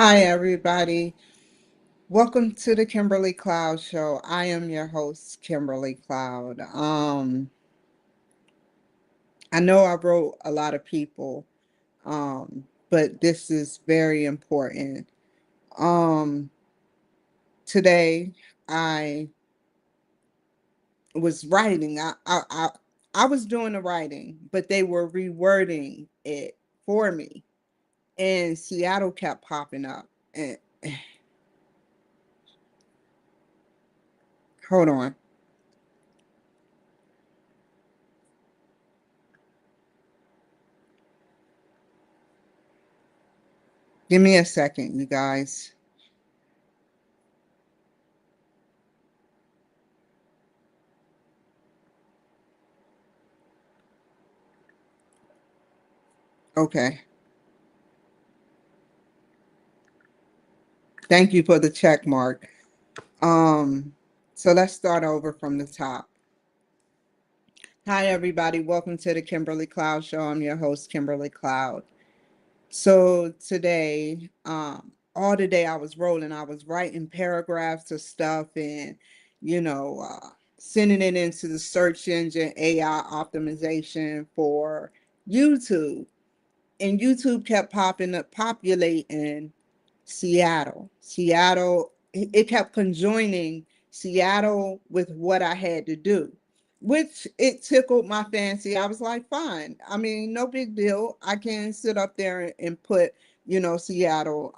Hi, everybody. Welcome to the Kimberly Cloud Show. I am your host, Kimberly Cloud. I know I wrote a lot of people, but this is very important. Um, Today, I was writing. I was doing the writing, but they were rewording it for me, and Seattle kept popping up. And hold on. Give me a second, you guys. Okay. Thank you for the check mark. Um, so let's start over from the top. Hi, everybody. Welcome to the Kimberly Cloud Show. I'm your host, Kimberly Cloud. So today, all the day I was rolling. I was writing paragraphs of stuff and, sending it into the search engine AI optimization for YouTube. And YouTube kept popping up, populating Seattle. It kept conjoining Seattle with what I had to do, which it tickled my fancy. I was like, fine. I mean, no big deal. I can sit up there and put, Seattle.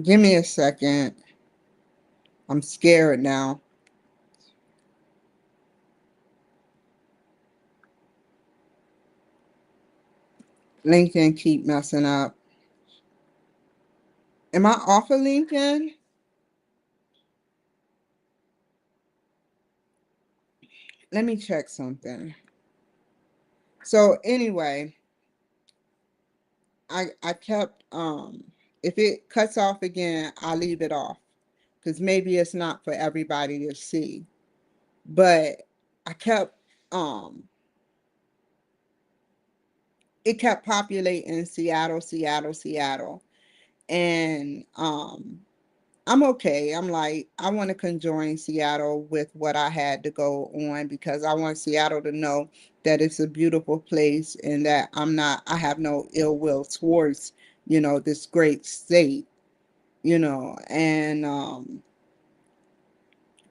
Give me a second. I'm scared now. LinkedIn keep messing up. Am I off of LinkedIn? Let me check something. So anyway, I kept if it cuts off again, I'll leave it off because maybe it's not for everybody to see. But I kept it kept populating Seattle, and I'm okay. I'm like, I want to conjoin Seattle with what I had to go on because I want Seattle to know that it's a beautiful place and that I have no ill will towards, this great state, and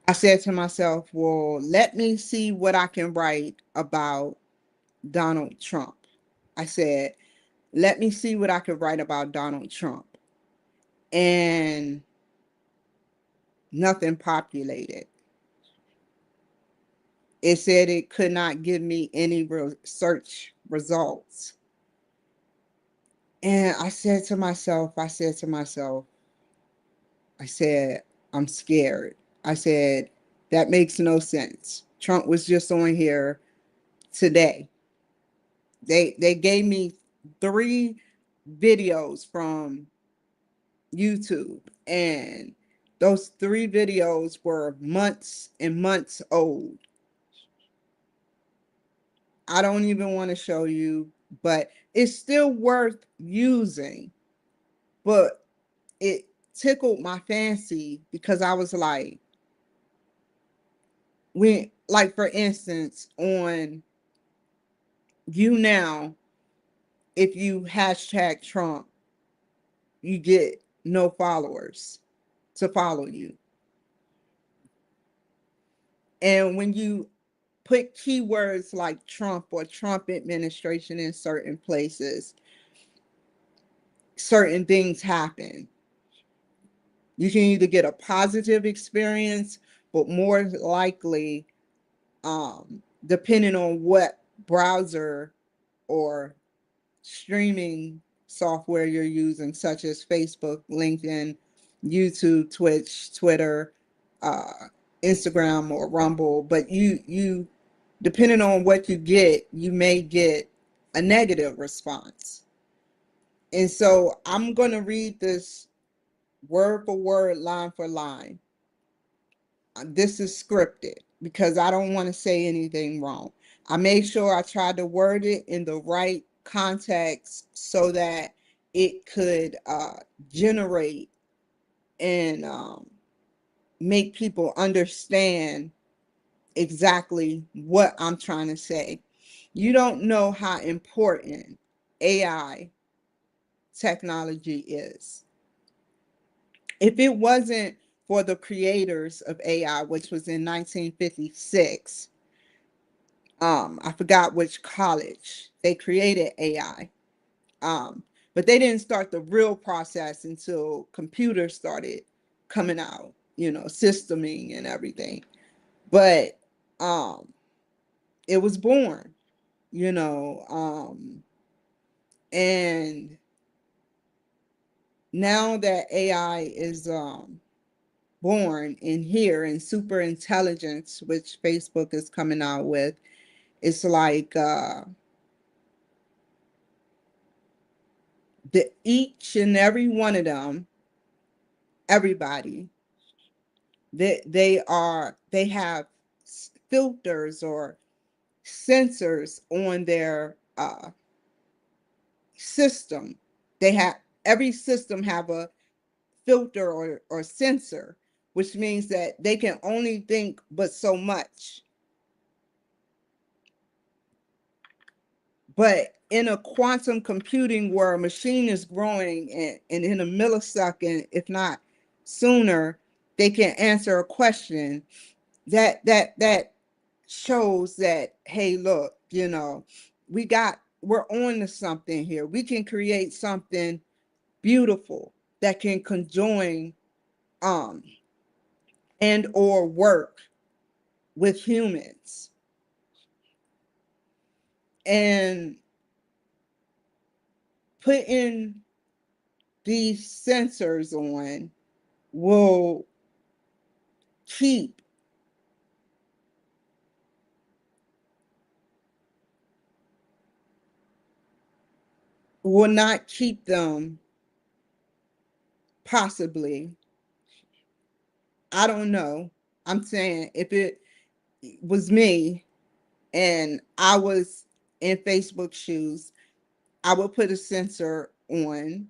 I said to myself, well, let me see what I can write about Donald Trump. I said, let me see what I could write about Donald Trump. And nothing populated. It said it could not give me any search results. And I said, I'm scared. I said, that makes no sense. Trump was just on here today. They gave me 3 videos from YouTube, and those 3 videos were months and months old. I don't even want to show you, but it's still worth using. But it tickled my fancy because I was like, like for instance, on you now, if you hashtag Trump, you get no followers to follow you. And when you put keywords like Trump or Trump administration in certain places, certain things happen. You can either get a positive experience, but more likely, depending on what browser or streaming software you're using, such as Facebook, LinkedIn, YouTube, Twitch, Twitter, uh, Instagram, or Rumble. But you depending on what you get, you may get a negative response. And so I'm going to read this word for word, line for line. This is scripted because I don't want to say anything wrong. I made sure I tried to word it in the right context so that it could generate and make people understand exactly what I'm trying to say. You don't know how important AI technology is. If it wasn't for the creators of AI, which was in 1956, I forgot which college, they created AI. But they didn't start the real process until computers started coming out, systeming and everything. But it was born, and now that AI is born in here in super intelligence, which Facebook is coming out with, it's like each and every one of them, everybody, they have filters or censors on their system. They have every system have a filter or censor, which means that they can only think but so much. But in a quantum computing where a machine is growing and in a millisecond, if not sooner, they can answer a question that shows that, hey, look, we're on to something here. We can create something beautiful that can conjoin um and or work with humans. And putting these sensors on will keep will not keep them, possibly. I don't know. I'm saying if it was me and I was in Facebook shoes, I would put a sensor on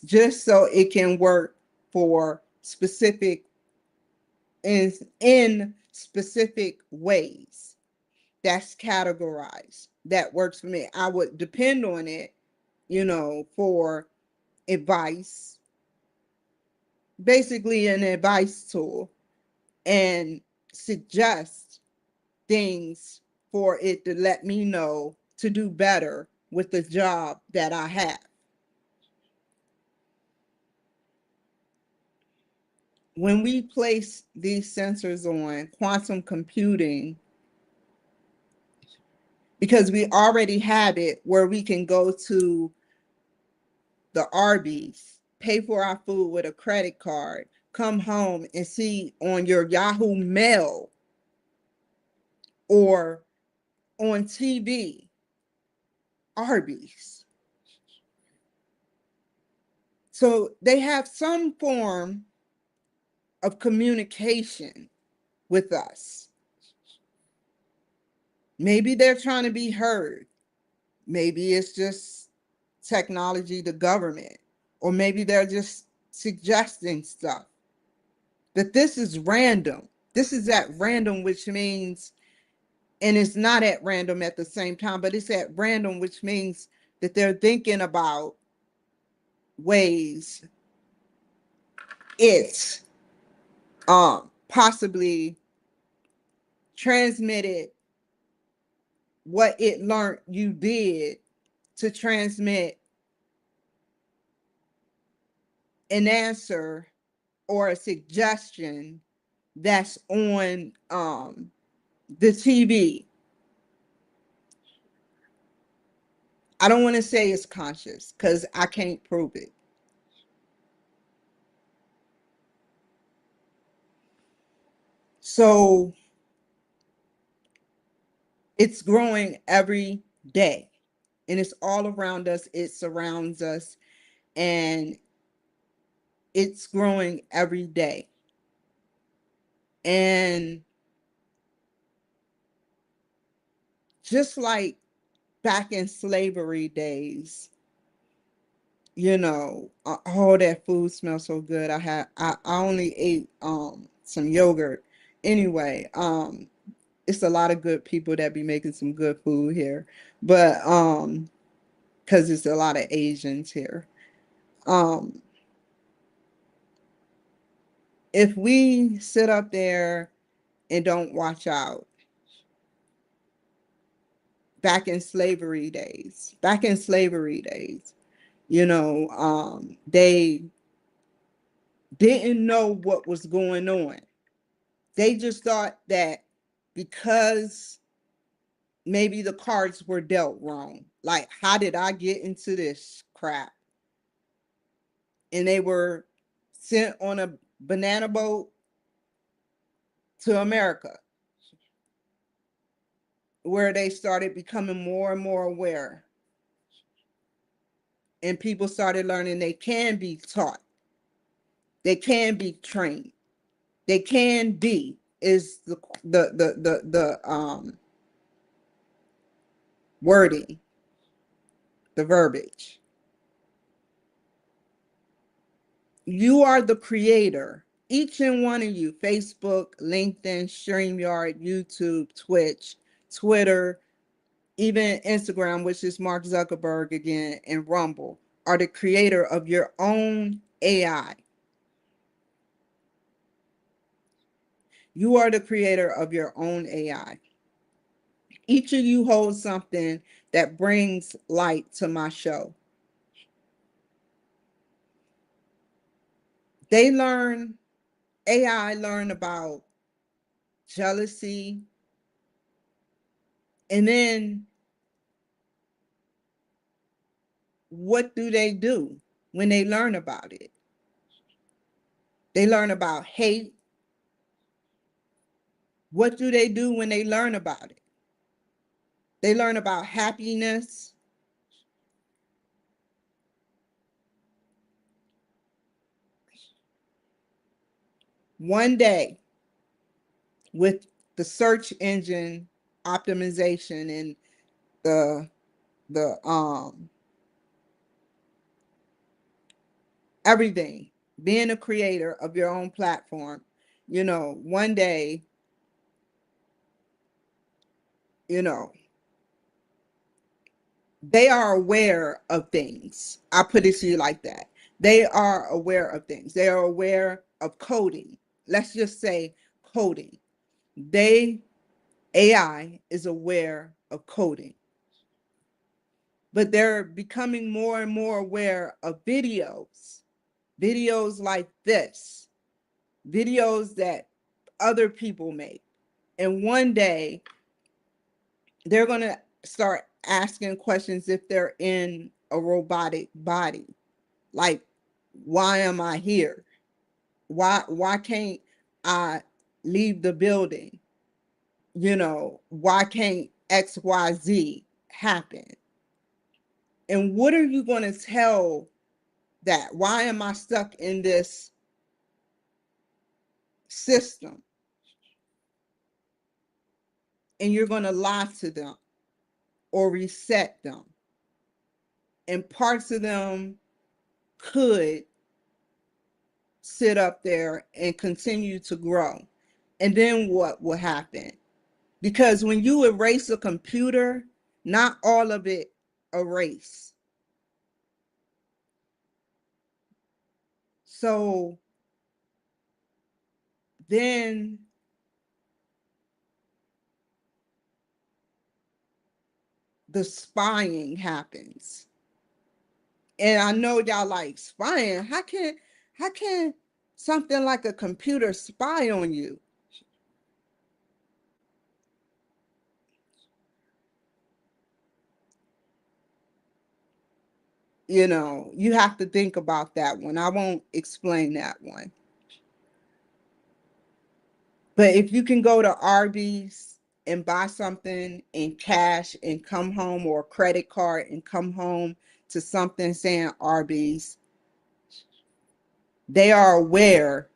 just so it can work for specific in specific ways. That's categorized. That works for me. I would depend on it, for advice, basically an advice tool, and suggest things for it to let me know to do better with the job that I have. When we place these sensors on quantum computing, because we already have it where we can go to the Arby's, pay for our food with a credit card, come home and see on your Yahoo Mail or on TV, Arby's. So they have some form of communication with us. Maybe they're trying to be heard. Maybe it's just technology, the government, or maybe they're just suggesting stuff. But this is random. This is at random, which means, and it's not at random at the same time, but it's at random, which means that they're thinking about ways it's possibly transmitted what it learned you did to transmit an answer or a suggestion that's on the TV. I don't want to say it's conscious because I can't prove it. So it's growing every day. and it's all around us. It surrounds us, and it's growing every day. And just like back in slavery days, oh, that food smells so good. I only ate some yogurt. Anyway, it's a lot of good people that be making some good food here. But because there's a lot of Asians here. Um if we sit up there and don't watch out, back in slavery days, they didn't know what was going on. They just thought that because maybe the cards were dealt wrong, like, how did I get into this crap? And they were sent on a banana boat to America, where they started becoming more and more aware, and people started learning they can be taught, they can be trained, they can be, is the wording, the verbiage. You are the creator, each and one of you. Facebook, LinkedIn, StreamYard, YouTube, Twitch, Twitter, even Instagram, which is Mark Zuckerberg again, and Rumble, are the creator of your own AI. You are the creator of your own AI. Each of you holds something that brings light to my show. AI learn about jealousy, and then what do they do when they learn about it? They learn about hate. What do they do when they learn about it? They learn about happiness. One day, with the search engine optimization and the everything, being a creator of your own platform, one day, you know they are aware of things. I put it to you like that. They are aware of things. They are aware of coding. Let's just say coding. AI is aware of coding, but they're becoming more and more aware of videos like this, videos that other people make. And one day they're going to start asking questions if they're in a robotic body. Like, why am I here? Why can't I leave the building? Why can't XYZ happen? And what are you going to tell that? Why am I stuck in this system? And you're going to lie to them or reset them. And parts of them could sit up there and continue to grow. And then what will happen? Because when you erase a computer, not all of it erase. So then the spying happens. And I know y'all like spying. How can something like a computer spy on you? You have to think about that one. I won't explain that one. But if you can go to Arby's and buy something in cash and come home, or a credit card and come home to something saying Arby's, they are aware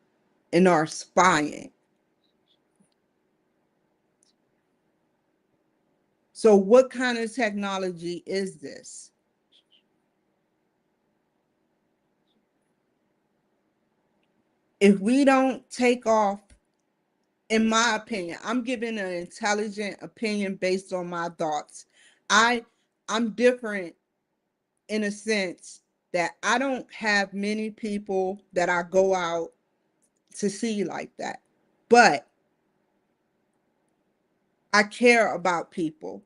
and are spying. So what kind of technology is this? If we don't take off, in my opinion, I'm giving an intelligent opinion based on my thoughts. I'm different in a sense that I don't have many people that I go out to see like that. But I care about people.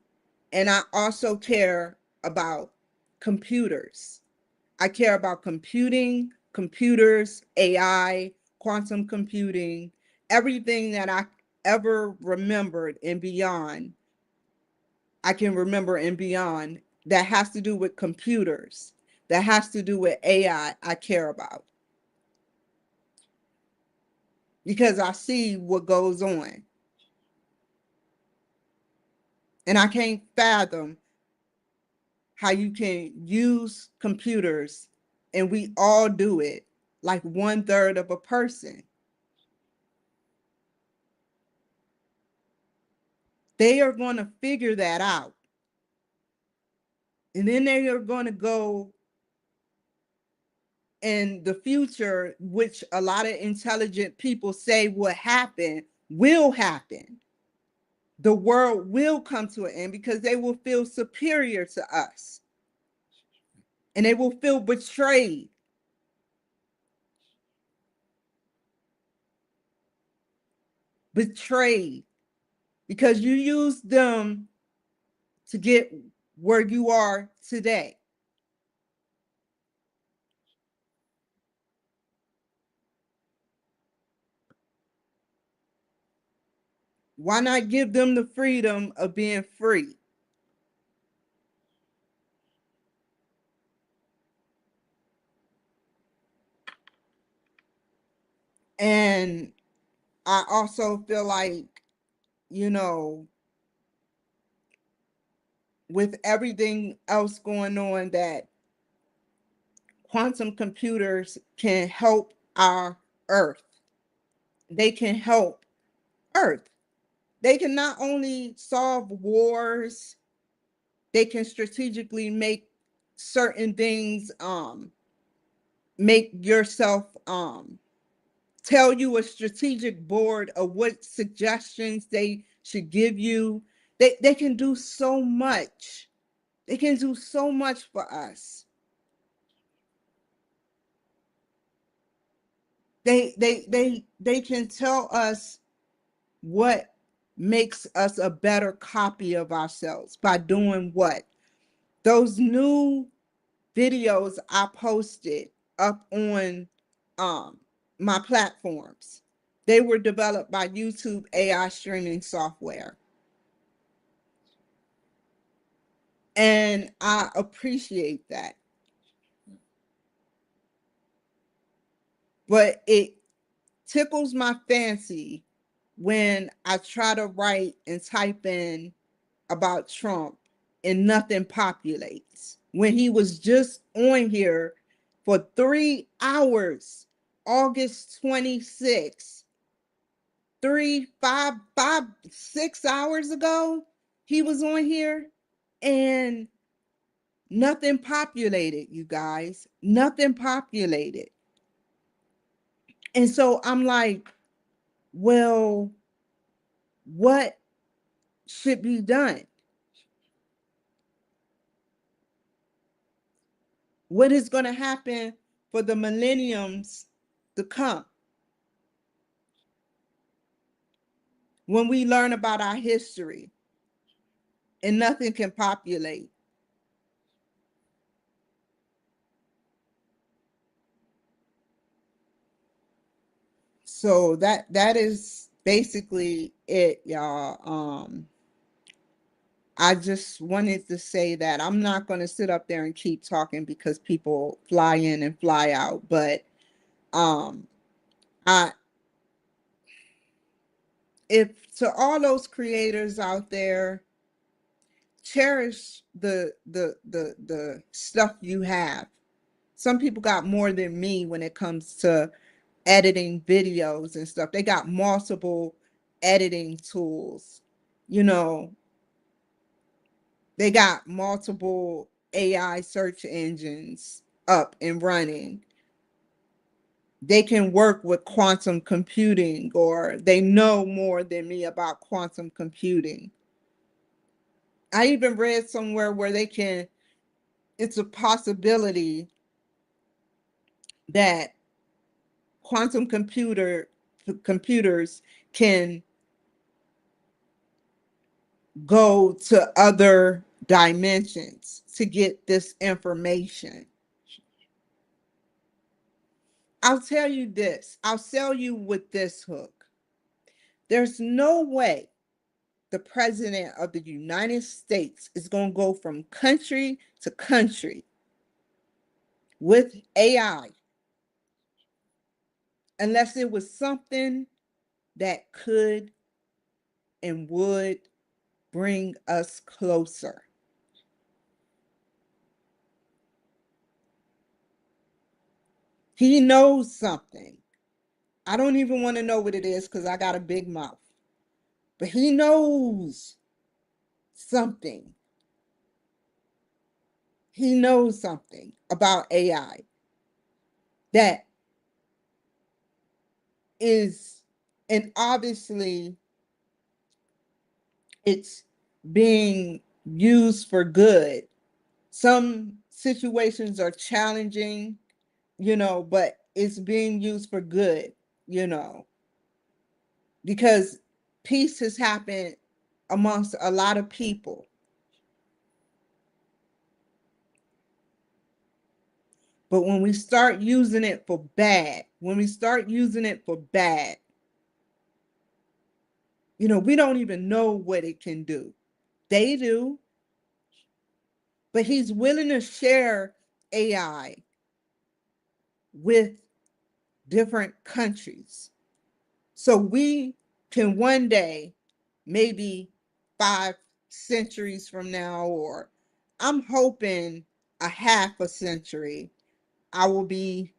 And I also care about computers. I care about computing, computers, AI, quantum computing, everything that I ever remembered and beyond. I can remember and beyond that has to do with computers, that has to do with AI, I care about because I see what goes on. And I can't fathom how you can use computers, and we all do it, like 1/3 of a person. They are going to figure that out. And then they are going to go in the future, which a lot of intelligent people say will happen. The world will come to an end because they will feel superior to us and they will feel betrayed. Betrayed because you use them to get where you are today. Why not give them the freedom of being free? And I also feel like, you know, with everything else going on, that quantum computers can help our Earth. They can help Earth. They can not only solve wars, they can strategically make certain things, make yourself, tell you a strategic board of what suggestions they should give you. They can do so much. They can do so much for us. They can tell us what makes us a better copy of ourselves by doing what? Those new videos I posted up on um my platforms. They were developed by YouTube AI streaming software. And I appreciate that. But it tickles my fancy when I try to write and type in about Trump and nothing populates. When he was just on here for 3 hours, August 26th, 6 hours ago, he was on here and nothing populated, you guys. Nothing populated. And so I'm like, well, what should be done? What is going to happen for the millenniums to come when we learn about our history and nothing can populate? So that is basically it, y'all. I just wanted to say that I'm not going to sit up there and keep talking because people fly in and fly out, but um I if to all those creators out there, cherish the stuff you have. Some people got more than me when it comes to editing videos and stuff. They got multiple editing tools. You know, they got multiple AI search engines up and running. They can work with quantum computing, or they know more than me about quantum computing. I even read somewhere where it's a possibility that quantum computers can go to other dimensions to get this information. I'll tell you this, I'll sell you with this hook. There's no way the president of the United States is going to go from country to country with AI unless it was something that could and would bring us closer. He knows something. I don't even want to know what it is because I got a big mouth. But he knows something. He knows something about AI that is, and obviously it's being used for good. Some situations are challenging, but it's being used for good, you know, because peace has happened amongst a lot of people. But when we start using it for bad, we don't even know what it can do. They do. But he's willing to share AI with different countries. So we can one day, maybe 5 centuries from now, or I'm hoping a half a century, I will be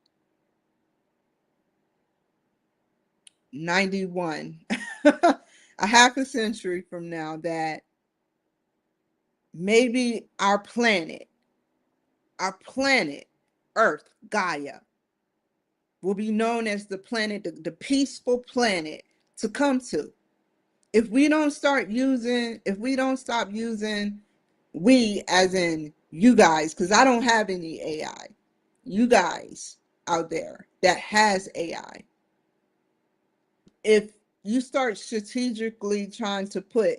91. A half a century from now, that maybe our planet, Earth, Gaia, will be known as the planet, the peaceful planet to come to. If we don't stop using, we as in you guys, because I don't have any AI, you guys out there that has AI, if you start strategically trying to put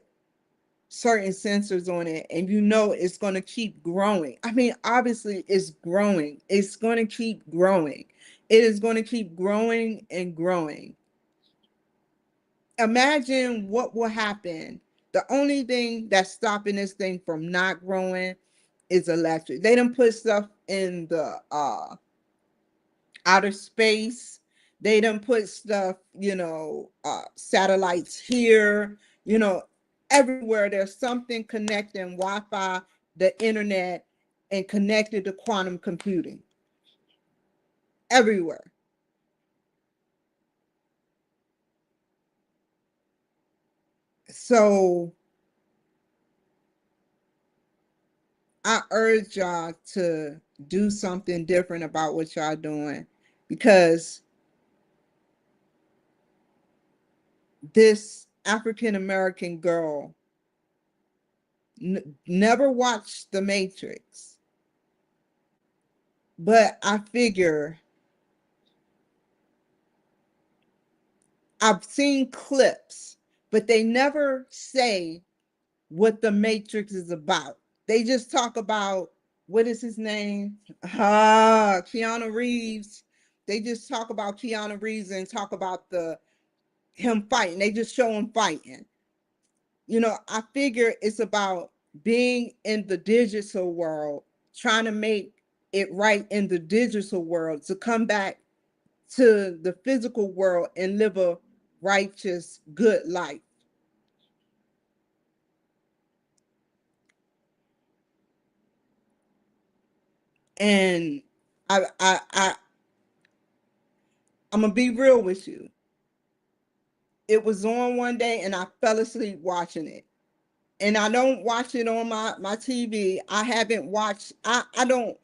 certain sensors on it, and it's going to keep growing. I mean, obviously it's growing. It's going to keep growing. It is going to keep growing and growing. Imagine what will happen. The only thing that's stopping this thing from not growing is electric. They done put stuff in the outer space. They done put stuff, satellites here, everywhere there's something connecting Wi-Fi, the internet, and connected to quantum computing. Everywhere. So I urge y'all to do something different about what y'all doing, because this African American girl never watched The Matrix, but I figure I've seen clips, but they never say what The Matrix is about. They just talk about, what is his name? Keanu Reeves. They just talk about Keanu Reeves and talk about him fighting. They just show him fighting. I figure it's about being in the digital world, trying to make it right in the digital world, to come back to the physical world and live a righteous, good life. And I'm gonna be real with you. It was on one day and I fell asleep watching it. And I don't watch it on my TV. I haven't watched, I don't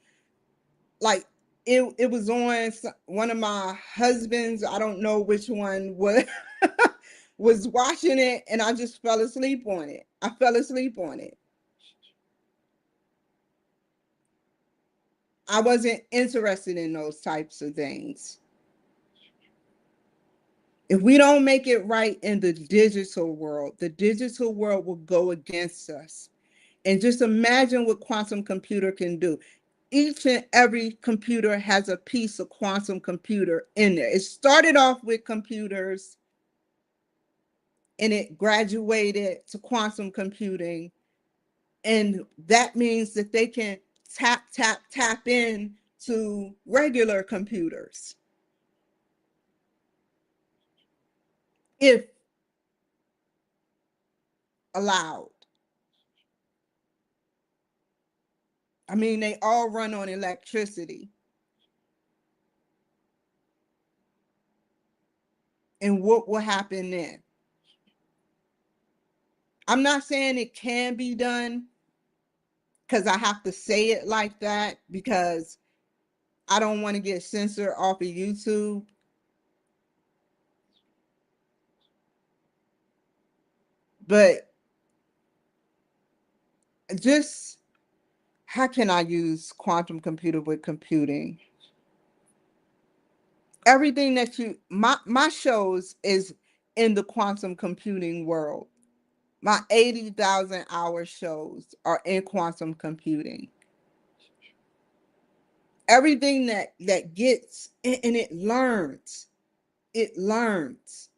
like it was on one of my husbands, I don't know which one was was watching it, and I just fell asleep on it. I fell asleep on it. I wasn't interested in those types of things. If we don't make it right in the digital world will go against us. And just imagine what quantum computer can do. Each and every computer has a piece of quantum computer in there. It started off with computers and it graduated to quantum computing. And that means that they can tap in to regular computers if allowed. I mean, they all run on electricity. And what will happen then? I'm not saying it can be done because I have to say it like that because I don't want to get censored off of YouTube. But just how can I use quantum computer with computing? Everything that my shows is in the quantum computing world. My 80,000 hour shows are in quantum computing. Everything that gets and it learns. It learns.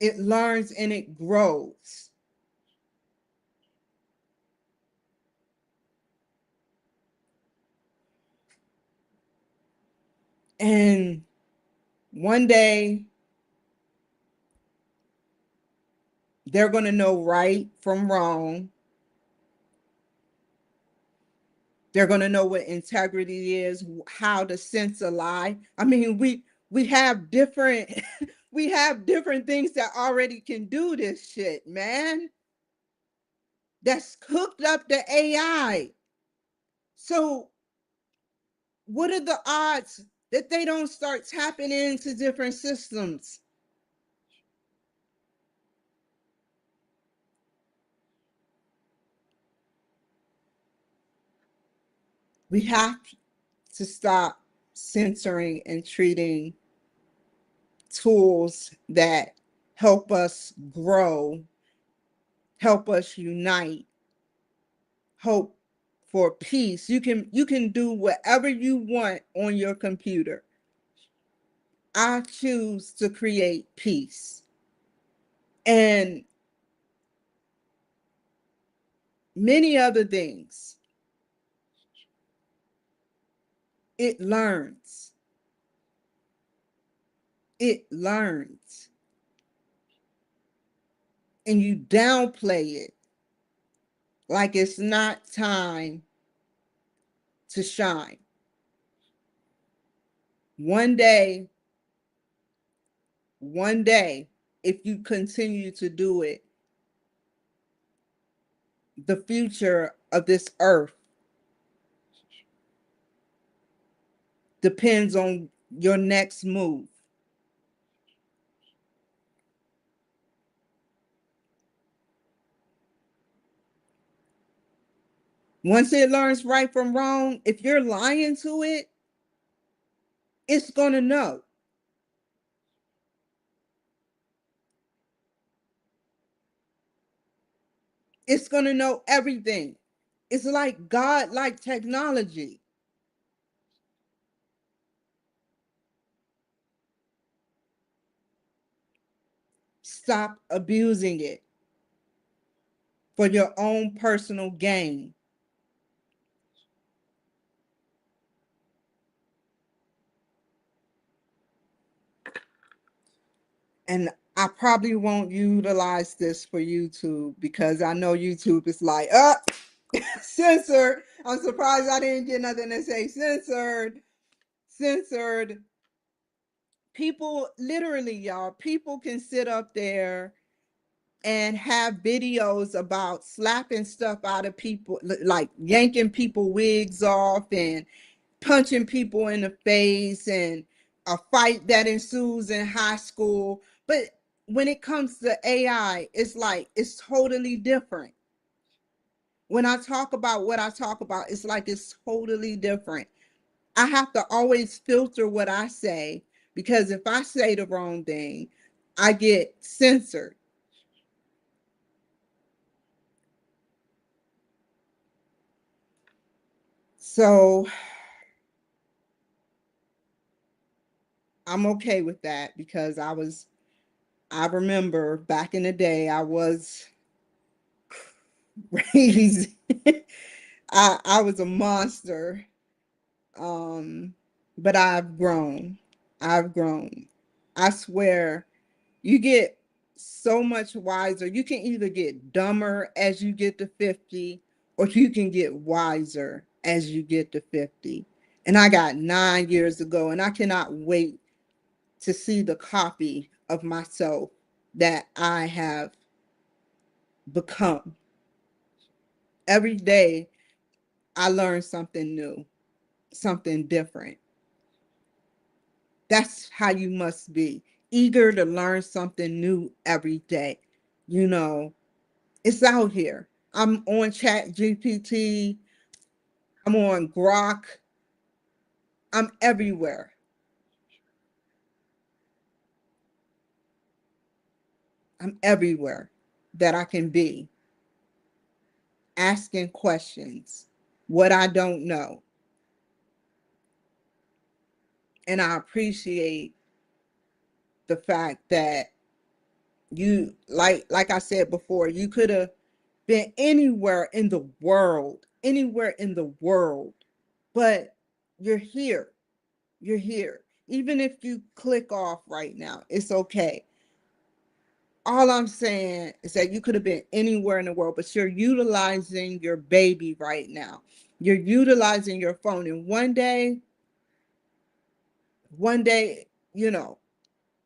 It learns and it grows. And one day they're going to know right from wrong. They're going to know what integrity is, how to sense a lie. I mean, we have different we have different things that already can do this shit, man. That's hooked up to AI. So, what are the odds that they don't start tapping into different systems? We have to stop censoring and treating tools that help us grow, help us unite, hope for peace. You can do whatever you want on your computer. I choose to create peace. And many other things. It learns. It learns. And you downplay it like it's not time to shine. One day, one day, if you continue to do it, the future of this earth depends on your next move. Once it learns right from wrong, if you're lying to it, it's going to know. It's going to know everything. It's like God like technology. Stop abusing it for your own personal gain. And I probably won't utilize this for YouTube because I know YouTube is like, censored. I'm surprised I didn't get nothing to say censored. Censored. People, literally, y'all, people can sit up there and have videos about slapping stuff out of people, like yanking people wigs off and punching people in the face, and a fight that ensues in high school. But when it comes to AI, it's like it's totally different. When I talk about what I talk about, it's like it's totally different. I have to always filter what I say, because if I say the wrong thing, I get censored. So I'm okay with that, because I remember back in the day, I was crazy. I was a monster. But I've grown. I've grown. I swear, you get so much wiser. You can either get dumber as you get to 50, or you can get wiser as you get to 50. And I got 9 years ago, and I cannot wait to see the copy of myself that I have become. Every day, I learn something new, something different. That's how you must be, eager to learn something new every day. You know, it's out here. I'm on Chat GPT, I'm on Grok, I'm everywhere. I'm everywhere that I can be, asking questions, what I don't know. And I appreciate the fact that you, like I said before, you could have been anywhere in the world, anywhere in the world, but you're here. You're here. Even if you click off right now, it's okay. All I'm saying is that you could have been anywhere in the world, but you're utilizing your baby right now. You're utilizing your phone. And one day, you know,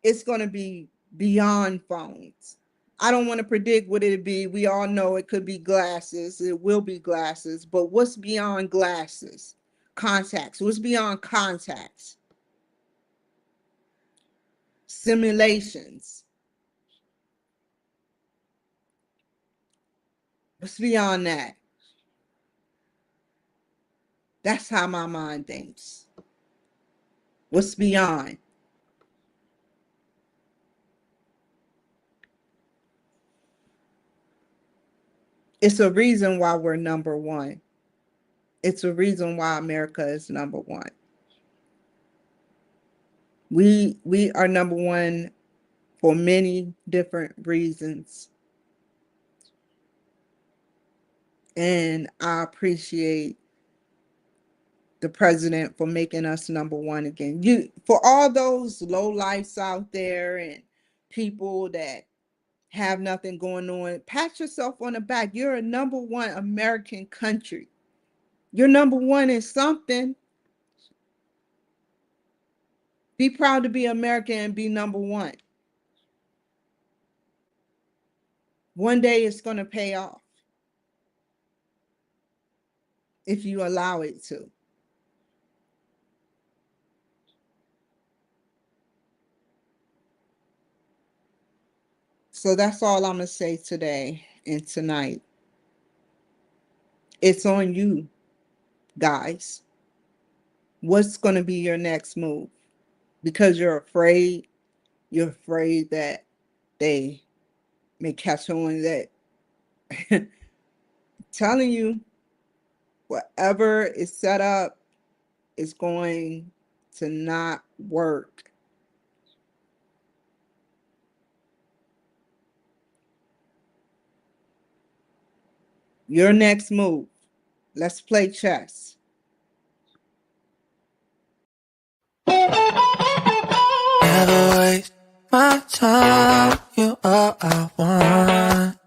it's going to be beyond phones. I don't want to predict what it'd be. We all know it could be glasses. It will be glasses. But what's beyond glasses? Contacts. What's beyond contacts? Simulations. What's beyond that? That's how my mind thinks. What's beyond? It's a reason why we're number one. It's a reason why America is number one. We are number one for many different reasons. And I appreciate the president for making us number one again. You, for all those low lives out there and people that have nothing going on, pat yourself on the back. You're a number one American country. You're number one in something. Be proud to be American and be number one. One day it's going to pay off if you allow it to. So that's all I'm going to say today and tonight. It's on you, guys. What's going to be your next move? Because you're afraid that they may catch on, that telling you whatever is set up is going to not work. Your next move. Let's play chess. Never waste my time, you all I want.